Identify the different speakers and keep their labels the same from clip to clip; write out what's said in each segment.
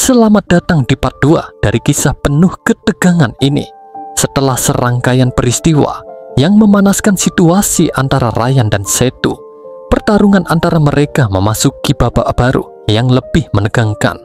Speaker 1: Selamat datang di part 2 dari kisah penuh ketegangan ini. Setelah serangkaian peristiwa yang memanaskan situasi antara Ryan dan Setu, pertarungan antara mereka memasuki babak baru yang lebih menegangkan.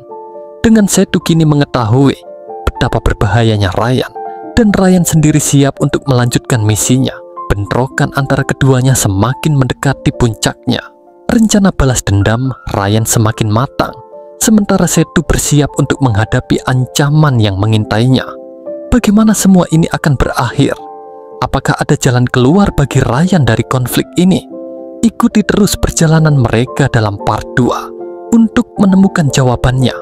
Speaker 1: Dengan Setu kini mengetahui betapa berbahayanya Ryan, dan Ryan sendiri siap untuk melanjutkan misinya, bentrokan antara keduanya semakin mendekati puncaknya. Rencana balas dendam Ryan semakin matang, sementara Setu bersiap untuk menghadapi ancaman yang mengintainya. Bagaimana semua ini akan berakhir? Apakah ada jalan keluar bagi Ryan dari konflik ini? Ikuti terus perjalanan mereka dalam part 2 untuk menemukan jawabannya.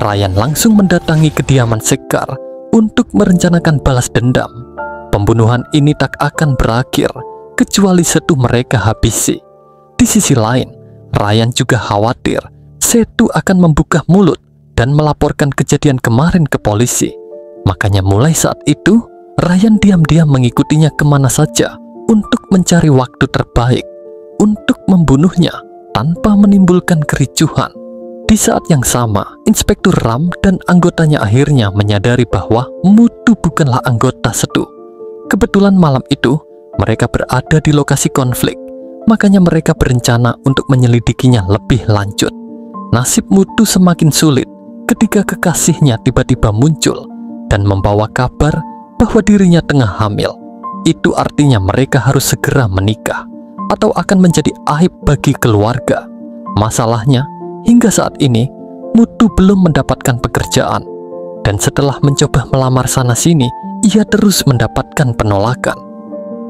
Speaker 1: Ryan langsung mendatangi kediaman Sekar untuk merencanakan balas dendam. Pembunuhan ini tak akan berakhir kecuali Setu mereka habisi. Di sisi lain, Ryan juga khawatir Setu akan membuka mulut dan melaporkan kejadian kemarin ke polisi. Makanya mulai saat itu, Ryan diam-diam mengikutinya kemana saja untuk mencari waktu terbaik untuk membunuhnya tanpa menimbulkan kericuhan. Di saat yang sama, Inspektur Ram dan anggotanya akhirnya menyadari bahwa Mutu bukanlah anggota Setu. Kebetulan malam itu, mereka berada di lokasi konflik, makanya mereka berencana untuk menyelidikinya lebih lanjut. Nasib Mutu semakin sulit ketika kekasihnya tiba-tiba muncul dan membawa kabar bahwa dirinya tengah hamil. Itu artinya mereka harus segera menikah, atau akan menjadi aib bagi keluarga. Masalahnya, hingga saat ini, Mutu belum mendapatkan pekerjaan, dan setelah mencoba melamar sana-sini, ia terus mendapatkan penolakan.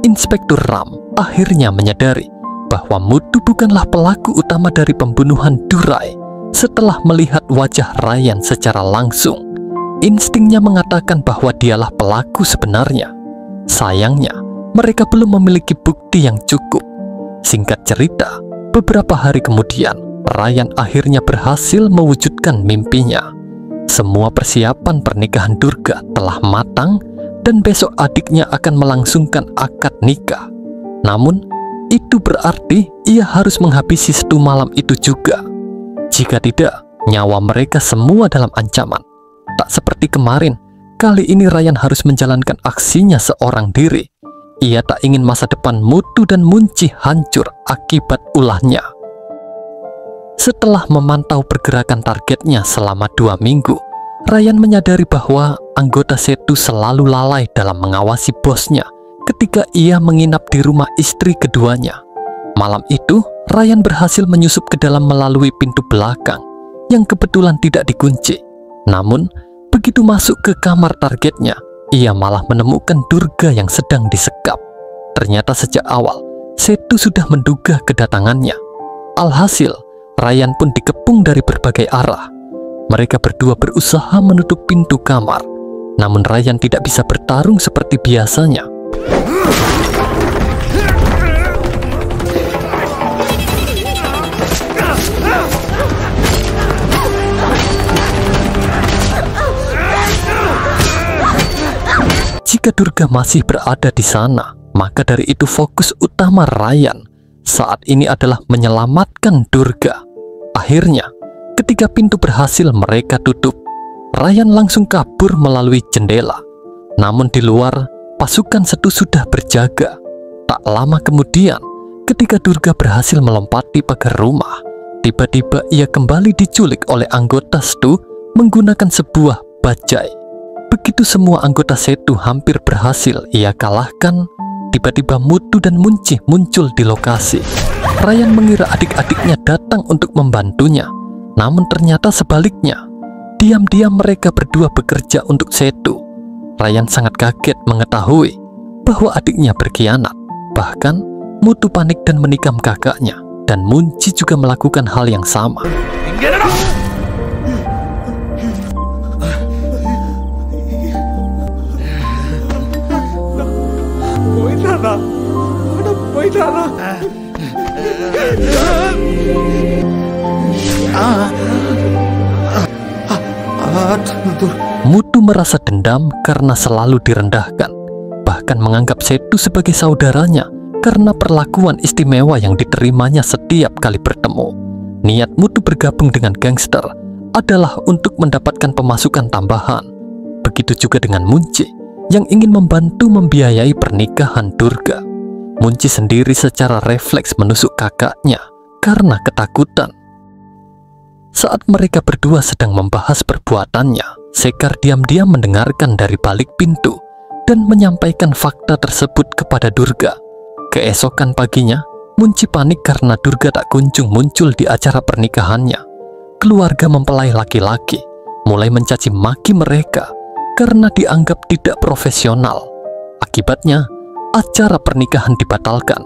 Speaker 1: Inspektur Ram akhirnya menyadari bahwa Mutu bukanlah pelaku utama dari pembunuhan Durai. Setelah melihat wajah Ryan secara langsung, instingnya mengatakan bahwa dialah pelaku sebenarnya. Sayangnya, mereka belum memiliki bukti yang cukup. Singkat cerita, beberapa hari kemudian, Ryan akhirnya berhasil mewujudkan mimpinya. Semua persiapan pernikahan Durga telah matang, dan besok adiknya akan melangsungkan akad nikah. Namun, itu berarti ia harus menghabisi Setu malam itu juga. Jika tidak, nyawa mereka semua dalam ancaman. Tak seperti kemarin, kali ini Ryan harus menjalankan aksinya seorang diri. Ia tak ingin masa depan Mutu dan Munci hancur akibat ulahnya. Setelah memantau pergerakan targetnya selama 2 minggu, Ryan menyadari bahwa anggota Setu selalu lalai dalam mengawasi bosnya ketika ia menginap di rumah istri keduanya. Malam itu, Ryan berhasil menyusup ke dalam melalui pintu belakang yang kebetulan tidak dikunci. Namun, begitu masuk ke kamar targetnya, ia malah menemukan Durga yang sedang disekap. Ternyata sejak awal, Setu sudah menduga kedatangannya. Alhasil, Ryan pun dikepung dari berbagai arah. Mereka berdua berusaha menutup pintu kamar, namun Ryan tidak bisa bertarung seperti biasanya. Jika Durga masih berada di sana, maka dari itu fokus utama Ryan saat ini adalah menyelamatkan Durga. Akhirnya, ketika pintu berhasil mereka tutup, Ryan langsung kabur melalui jendela. Namun di luar, pasukan Setu sudah berjaga. Tak lama kemudian, ketika Durga berhasil melompati pagar rumah, tiba-tiba ia kembali diculik oleh anggota Setu menggunakan sebuah bajai. Begitu semua anggota Setu hampir berhasil ia kalahkan, tiba-tiba Mutu dan Munci muncul di lokasi. Ryan mengira adik-adiknya datang untuk membantunya, namun ternyata sebaliknya. Diam-diam mereka berdua bekerja untuk Setu. Ryan sangat kaget mengetahui bahwa adiknya berkhianat. Bahkan, Mutu panik dan menikam kakaknya, dan Munci juga melakukan hal yang sama. Mutu merasa dendam karena selalu direndahkan, bahkan menganggap Setu sebagai saudaranya karena perlakuan istimewa yang diterimanya setiap kali bertemu. Niat Mutu bergabung dengan gangster adalah untuk mendapatkan pemasukan tambahan. Begitu juga dengan Munci yang ingin membantu membiayai pernikahan Durga. Munci sendiri secara refleks menusuk kakaknya karena ketakutan. Saat mereka berdua sedang membahas perbuatannya, Sekar diam-diam mendengarkan dari balik pintu dan menyampaikan fakta tersebut kepada Durga. Keesokan paginya, Munci panik karena Durga tak kunjung muncul di acara pernikahannya. Keluarga mempelai laki-laki mulai mencaci maki mereka karena dianggap tidak profesional. Akibatnya, acara pernikahan dibatalkan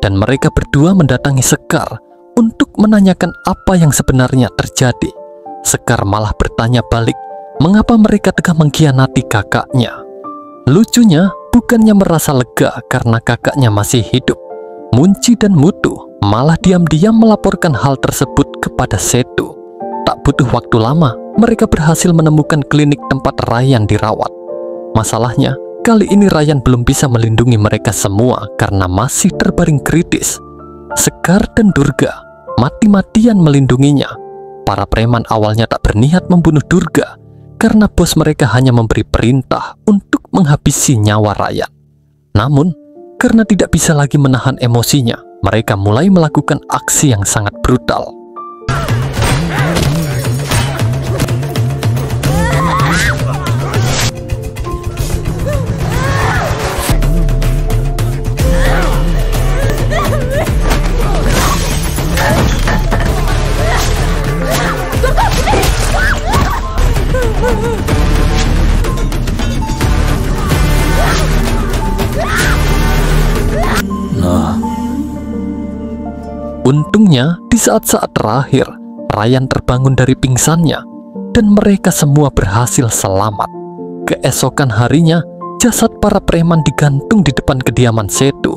Speaker 1: dan mereka berdua mendatangi Sekar untuk menanyakan apa yang sebenarnya terjadi. Sekar malah bertanya balik mengapa mereka tengah mengkhianati kakaknya. Lucunya, bukannya merasa lega karena kakaknya masih hidup, Munci dan Mutu malah diam-diam melaporkan hal tersebut kepada Setu. Tak butuh waktu lama, mereka berhasil menemukan klinik tempat Ryan dirawat. Masalahnya, kali ini Ryan belum bisa melindungi mereka semua karena masih terbaring kritis. Sekar dan Durga mati-matian melindunginya. Para preman awalnya tak berniat membunuh Durga karena bos mereka hanya memberi perintah untuk menghabisi nyawa Ryan. Namun, karena tidak bisa lagi menahan emosinya, mereka mulai melakukan aksi yang sangat brutal. Untungnya, di saat-saat terakhir, Ryan terbangun dari pingsannya dan mereka semua berhasil selamat. Keesokan harinya, jasad para preman digantung di depan kediaman Setu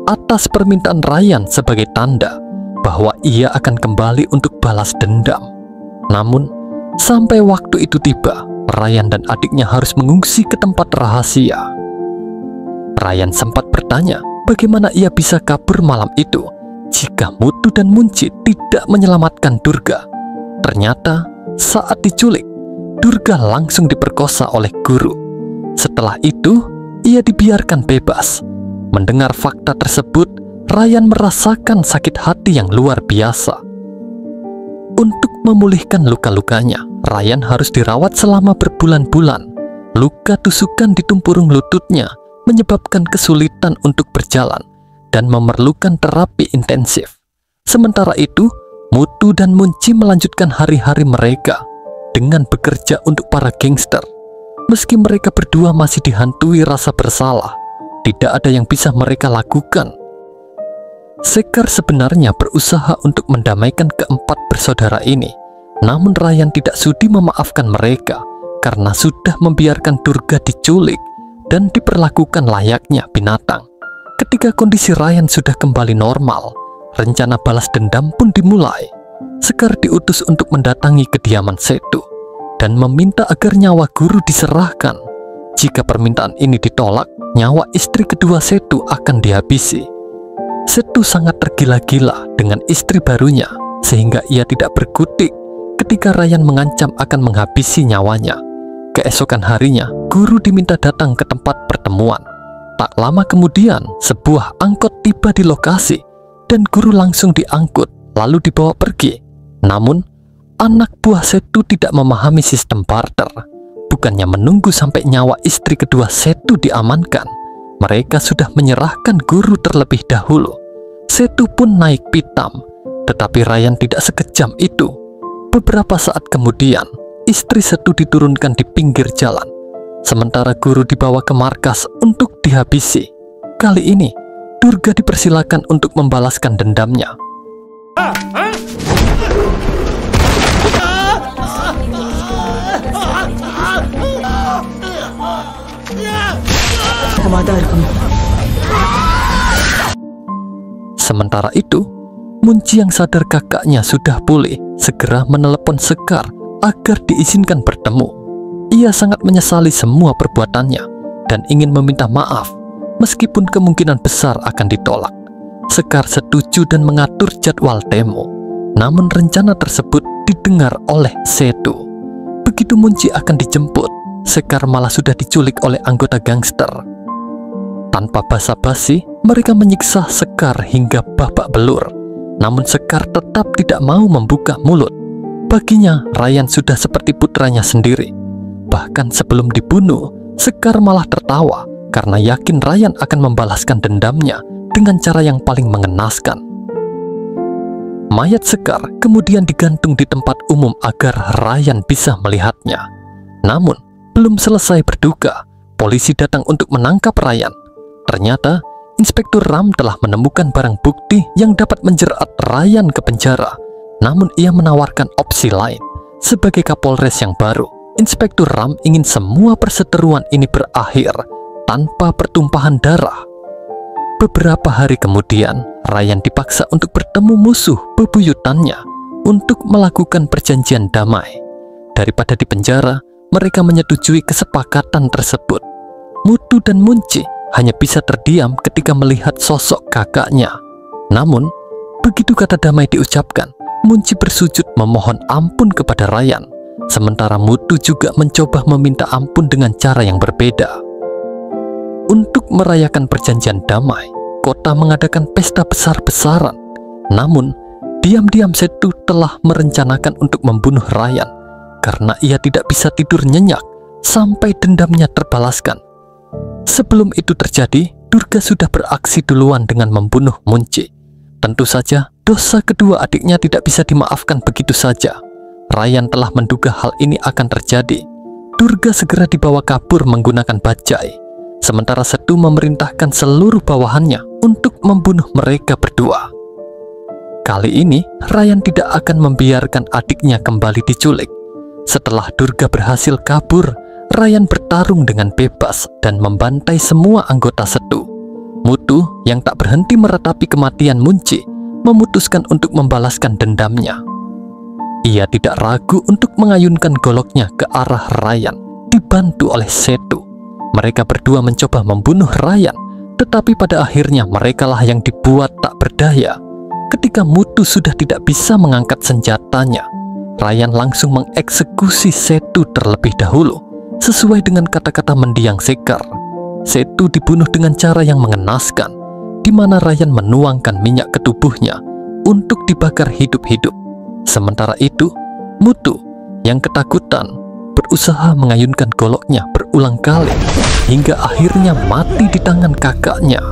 Speaker 1: atas permintaan Ryan sebagai tanda bahwa ia akan kembali untuk balas dendam. Namun, sampai waktu itu tiba, Ryan dan adiknya harus mengungsi ke tempat rahasia. Ryan sempat bertanya bagaimana ia bisa kabur malam itu jika Mutu dan Munci tidak menyelamatkan Durga. Ternyata saat diculik, Durga langsung diperkosa oleh guru. Setelah itu, ia dibiarkan bebas. Mendengar fakta tersebut, Ryan merasakan sakit hati yang luar biasa. Untuk memulihkan luka-lukanya, Ryan harus dirawat selama berbulan-bulan. Luka tusukan di tumpurung lututnya menyebabkan kesulitan untuk berjalan dan memerlukan terapi intensif. Sementara itu, Mutu dan Munci melanjutkan hari-hari mereka dengan bekerja untuk para gangster. Meski mereka berdua masih dihantui rasa bersalah, tidak ada yang bisa mereka lakukan. Sekar sebenarnya berusaha untuk mendamaikan keempat bersaudara ini, namun Ryan tidak sudi memaafkan mereka karena sudah membiarkan Durga diculik dan diperlakukan layaknya binatang. Ketika kondisi Ryan sudah kembali normal, rencana balas dendam pun dimulai. Sekar diutus untuk mendatangi kediaman Setu dan meminta agar nyawa guru diserahkan. Jika permintaan ini ditolak, nyawa istri kedua Setu akan dihabisi. Setu sangat tergila-gila dengan istri barunya, sehingga ia tidak berkutik ketika Ryan mengancam akan menghabisi nyawanya. Keesokan harinya, guru diminta datang ke tempat pertemuan. Tak lama kemudian, sebuah angkot tiba di lokasi dan guru langsung diangkut lalu dibawa pergi. Namun, anak buah Setu tidak memahami sistem barter. Bukannya menunggu sampai nyawa istri kedua Setu diamankan, mereka sudah menyerahkan guru terlebih dahulu. Setu pun naik pitam, tetapi Ryan tidak sekejam itu. Beberapa saat kemudian, istri Setu diturunkan di pinggir jalan, sementara guru dibawa ke markas untuk dihabisi. Kali ini, Durga dipersilakan untuk membalaskan dendamnya. Sementara itu, Munci yang sadar kakaknya sudah pulih segera menelepon Sekar agar diizinkan bertemu. Ia sangat menyesali semua perbuatannya dan ingin meminta maaf. meskipun kemungkinan besar akan ditolak. Sekar setuju dan mengatur jadwal demo. Namun rencana tersebut didengar oleh Setu. Begitu Munci akan dijemput, Sekar malah sudah diculik oleh anggota gangster. Tanpa basa-basi, mereka menyiksa Sekar hingga babak belur. Namun Sekar tetap tidak mau membuka mulut. Baginya, Ryan sudah seperti putranya sendiri. Bahkan sebelum dibunuh, Sekar malah tertawa karena yakin Ryan akan membalaskan dendamnya dengan cara yang paling mengenaskan. Mayat Sekar kemudian digantung di tempat umum agar Ryan bisa melihatnya. Namun, belum selesai berduka, polisi datang untuk menangkap Ryan. Ternyata, Inspektur Ram telah menemukan barang bukti yang dapat menjerat Ryan ke penjara. Namun ia menawarkan opsi lain. Sebagai Kapolres yang baru, Inspektur Ram ingin semua perseteruan ini berakhir tanpa pertumpahan darah. Beberapa hari kemudian, Ryan dipaksa untuk bertemu musuh bebuyutannya untuk melakukan perjanjian damai. Daripada di penjara, mereka menyetujui kesepakatan tersebut. Mutu dan Munci hanya bisa terdiam ketika melihat sosok kakaknya. Namun, begitu kata damai diucapkan, Munci bersujud memohon ampun kepada Ryan, sementara Mutu juga mencoba meminta ampun dengan cara yang berbeda. Untuk merayakan perjanjian damai, kota mengadakan pesta besar-besaran. Namun, diam-diam Setu telah merencanakan untuk membunuh Ryan karena ia tidak bisa tidur nyenyak sampai dendamnya terbalaskan. Sebelum itu terjadi, Durga sudah beraksi duluan dengan membunuh Munci. Tentu saja, dosa kedua adiknya tidak bisa dimaafkan begitu saja. Ryan telah menduga hal ini akan terjadi. Durga segera dibawa kabur menggunakan bajai. Sementara Setu memerintahkan seluruh bawahannya untuk membunuh mereka berdua. Kali ini, Ryan tidak akan membiarkan adiknya kembali diculik. Setelah Durga berhasil kabur, Ryan bertarung dengan bebas dan membantai semua anggota Setu. Mutu yang tak berhenti meratapi kematian Munci memutuskan untuk membalaskan dendamnya. Ia tidak ragu untuk mengayunkan goloknya ke arah Ryan, dibantu oleh Setu. Mereka berdua mencoba membunuh Ryan, tetapi pada akhirnya merekalah yang dibuat tak berdaya. Ketika Mutu sudah tidak bisa mengangkat senjatanya, Ryan langsung mengeksekusi Setu terlebih dahulu. Sesuai dengan kata-kata mendiang Sekar, Setu dibunuh dengan cara yang mengenaskan, di mana Ryan menuangkan minyak ke tubuhnya untuk dibakar hidup-hidup. Sementara itu, Mutu yang ketakutan berusaha mengayunkan goloknya berulang kali hingga akhirnya mati di tangan kakaknya.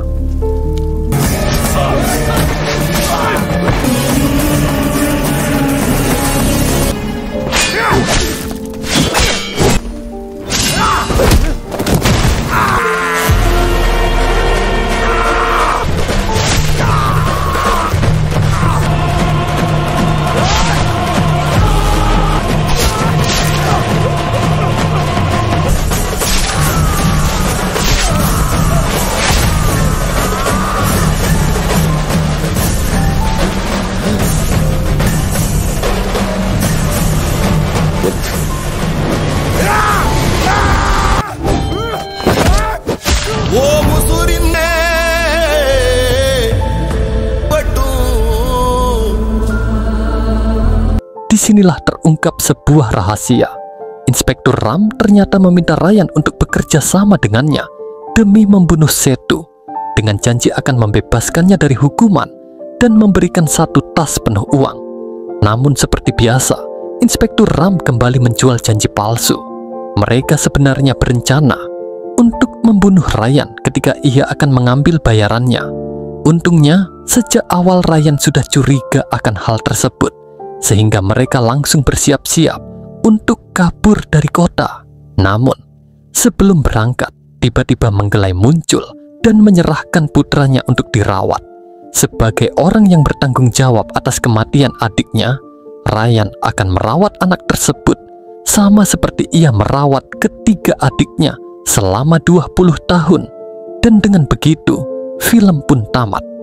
Speaker 1: Disinilah terungkap sebuah rahasia. Inspektur Ram ternyata meminta Ryan untuk bekerja sama dengannya demi membunuh Setu, dengan janji akan membebaskannya dari hukuman dan memberikan satu tas penuh uang. Namun seperti biasa, Inspektur Ram kembali menjual janji palsu. Mereka sebenarnya berencana untuk membunuh Ryan ketika ia akan mengambil bayarannya. Untungnya, sejak awal Ryan sudah curiga akan hal tersebut, sehingga mereka langsung bersiap-siap untuk kabur dari kota. Namun, sebelum berangkat, tiba-tiba Menggelai muncul dan menyerahkan putranya untuk dirawat. Sebagai orang yang bertanggung jawab atas kematian adiknya, Ryan akan merawat anak tersebut sama seperti ia merawat ketiga adiknya selama 20 tahun. Dan dengan begitu, film pun tamat.